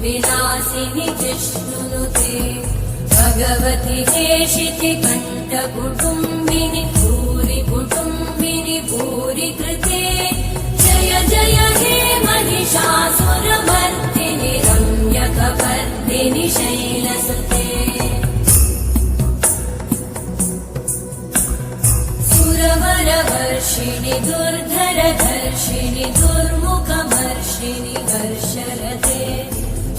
विलासिनि जिष्णुनुते भगवति हेशिति कण्ठकुटुम्बिनि भूरि कुटुम्बिनि भूरि कृते जय जय हे महिषासुरमर्दिनि रम्यकपर्दिनि शैलसुते सुरवरवर्षिणि दुर्धरधर्षिणि दुर्मुखमर्षिणि हर्षरते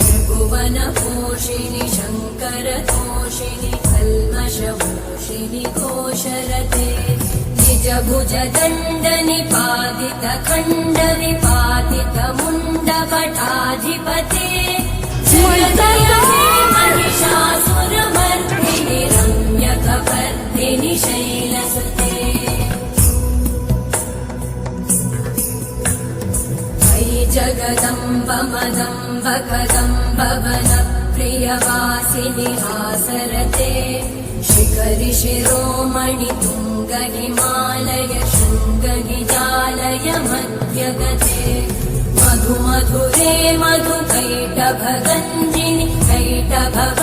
त्रिभुवनपोषिणि शङ्करतोषिणि कल्मषमोषिणि घोषरते निजभुजदण्डनिपातितखण्डविपातितमुण्डपटाधिपते जय जय हे महिषासुरमर्दिनि रम्यकपर्दिनि शैलसुते जगदम्ब मदम्ब कदम्ब वनप्रियवासिनि हासरते शिखरि शिरोमणि तुङ्ग हिमालय शृङ्ग निजालय मध्यगते मधु मधुरे मधु कैटभगञ्जिनि कैटभव